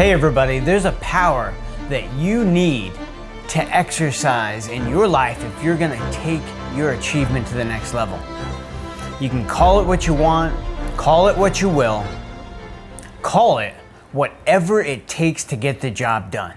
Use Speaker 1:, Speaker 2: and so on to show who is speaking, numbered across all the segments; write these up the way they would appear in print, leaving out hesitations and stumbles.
Speaker 1: Hey everybody, there's a power that you need to exercise in your life if you're gonna take your achievement to the next level. You can call it what you want, call it what you will, call it whatever it takes to get the job done.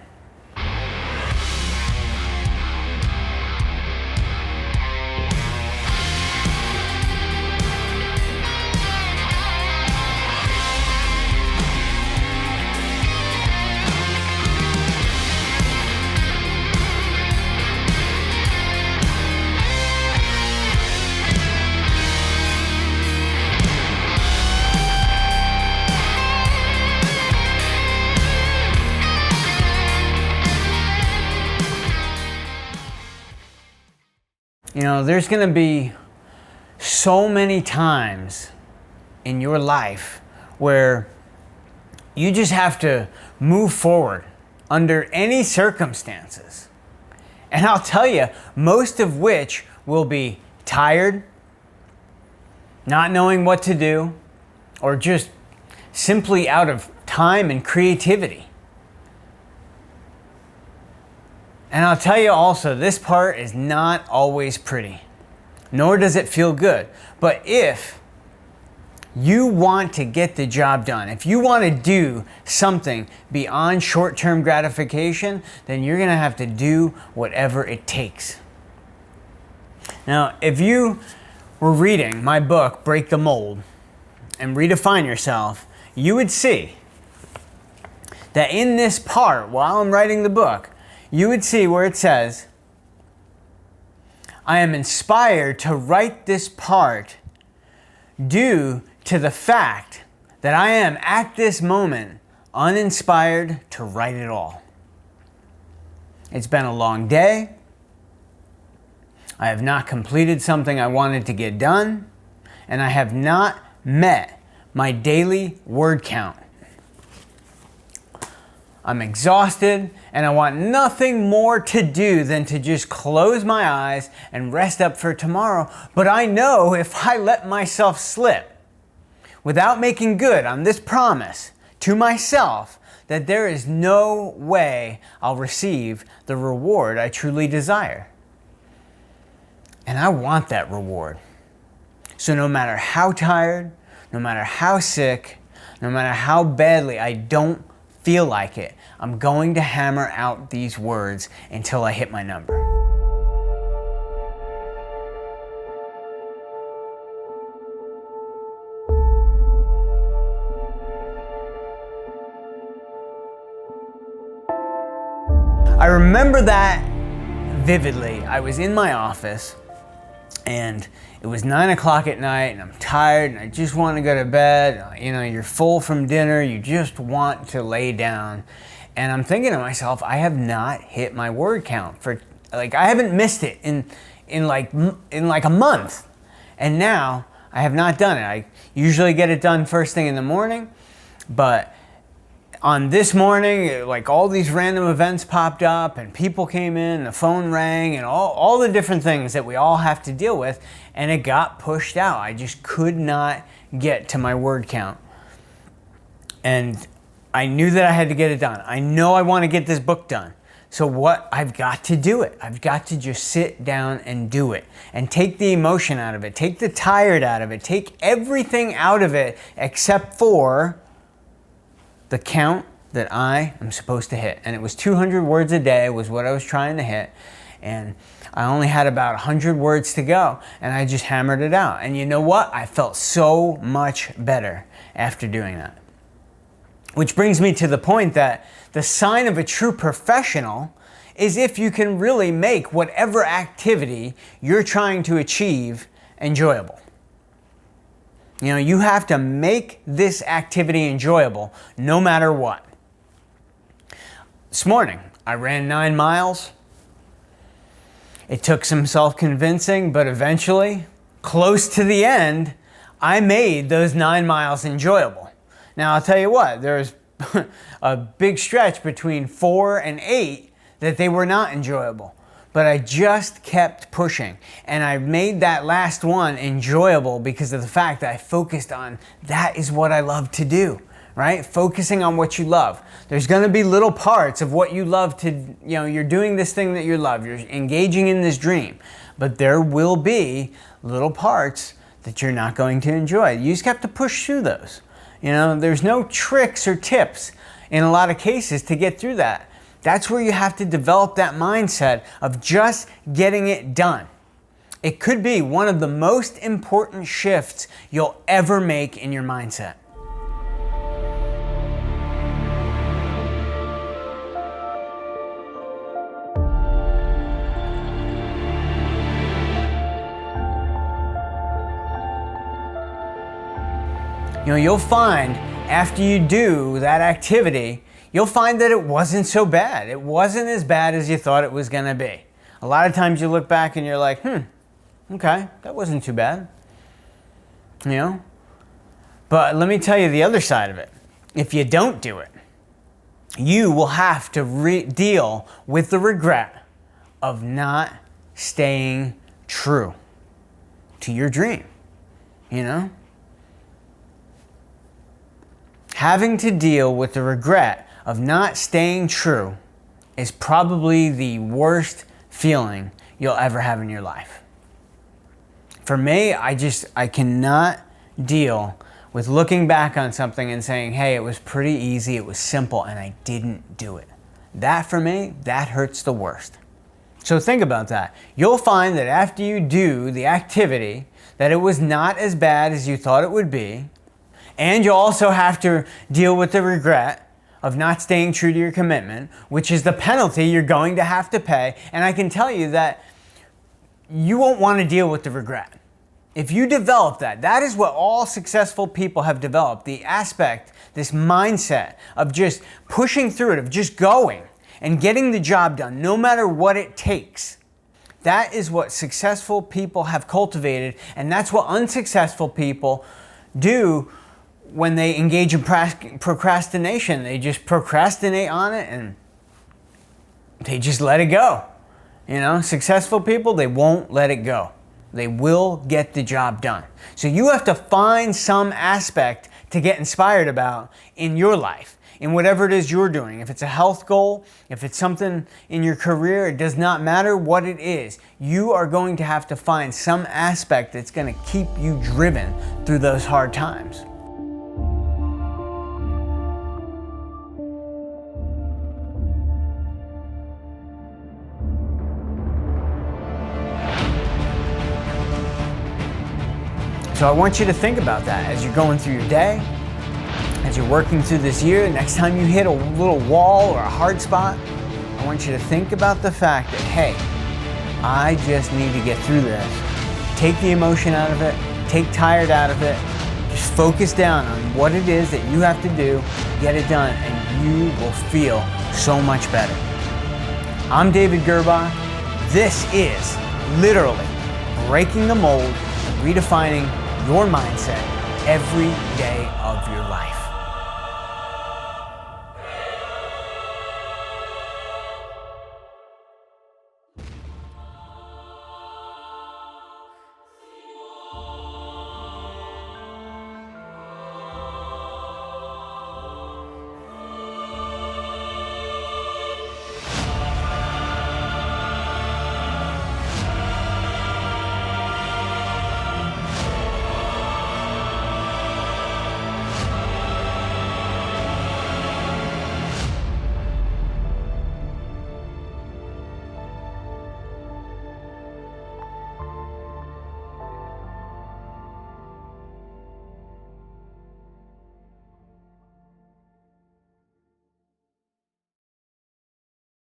Speaker 1: You know, there's going to be so many times in your life where you just have to move forward under any circumstances. And I'll tell you, most of which will be tired, not knowing what to do, or just simply out of time and creativity. And I'll tell you also, this part is not always pretty, nor does it feel good. But if you want to get the job done, if you want to do something beyond short-term gratification, then you're going to have to do whatever it takes. Now, if you were reading my book, Break the Mold, and Redefine Yourself, you would see that in this part, while I'm writing the book, you would see where it says, I am inspired to write this part due to the fact that I am at this moment uninspired to write it all. It's been a long day. I have not completed something I wanted to get done, and I have not met my daily word count. I'm exhausted, and I want nothing more to do than to just close my eyes and rest up for tomorrow. But I know if I let myself slip without making good on this promise to myself, that there is no way I'll receive the reward I truly desire. And I want that reward. So no matter how tired, no matter how sick, no matter how badly I don't feel like it, I'm going to hammer out these words until I hit my number. I remember that vividly. I was in my office and it was 9 o'clock at night and I'm tired and I just want to go to bed. You know, you're full from dinner, you just want to lay down. And I'm thinking to myself, I have not hit my word count I haven't missed it in like a month. And now I have not done it. I usually get it done first thing in the morning, but on this morning, like all these random events popped up and people came in, the phone rang and all the different things that we all have to deal with, and it got pushed out. I just could not get to my word count. And I knew that I had to get it done. I know I want to get this book done. So I've got to do it. I've got to just sit down and do it and take the emotion out of it, take the tired out of it, take everything out of it except for the count that I am supposed to hit. And it was 200 words a day was what I was trying to hit. And I only had about 100 words to go. And I just hammered it out. And you know what? I felt so much better after doing that. Which brings me to the point that the sign of a true professional is if you can really make whatever activity you're trying to achieve enjoyable. You know, you have to make this activity enjoyable no matter what. This morning, I ran 9 miles. It took some self-convincing, but eventually, close to the end, I made those 9 miles enjoyable. Now, I'll tell you what, there's a big stretch between 4 and 8 that they were not enjoyable. But I just kept pushing, and I made that last one enjoyable because of the fact that I focused on that is what I love to do, right? Focusing on what you love. There's going to be little parts of what you love to, you're doing this thing that you love. You're engaging in this dream. But there will be little parts that you're not going to enjoy. You just have to push through those. There's no tricks or tips in a lot of cases to get through that. That's where you have to develop that mindset of just getting it done. It could be one of the most important shifts you'll ever make in your mindset. You'll find after you do that activity, you'll find that it wasn't so bad. It wasn't as bad as you thought it was going to be. A lot of times you look back and you're like, okay, that wasn't too bad. But let me tell you the other side of it. If you don't do it, you will have to deal with the regret of not staying true to your dream. Having to deal with the regret of not staying true is probably the worst feeling you'll ever have in your life. For me, I cannot deal with looking back on something and saying, hey, it was pretty easy, it was simple, and I didn't do it. That, for me, that hurts the worst. So think about that. You'll find that after you do the activity, that it was not as bad as you thought it would be, and you'll also have to deal with the regret of not staying true to your commitment, which is the penalty you're going to have to pay. And I can tell you that you won't want to deal with the regret. If you develop that, that is what all successful people have developed. The aspect, this mindset of just pushing through it, of just going and getting the job done, no matter what it takes. That is what successful people have cultivated, and that's what unsuccessful people do when they engage in procrastination. They just procrastinate on it and they just let it go. Successful people, they won't let it go. They will get the job done. So you have to find some aspect to get inspired about in your life, in whatever it is you're doing. If it's a health goal, if it's something in your career, it does not matter what it is. You are going to have to find some aspect that's going to keep you driven through those hard times. So I want you to think about that as you're going through your day, as you're working through this year. Next time you hit a little wall or a hard spot, I want you to think about the fact that, hey, I just need to get through this. Take the emotion out of it, take tired out of it, just focus down on what it is that you have to do, get it done, and you will feel so much better. I'm David Gerbach. This is literally breaking the mold and redefining your mindset every day of your life.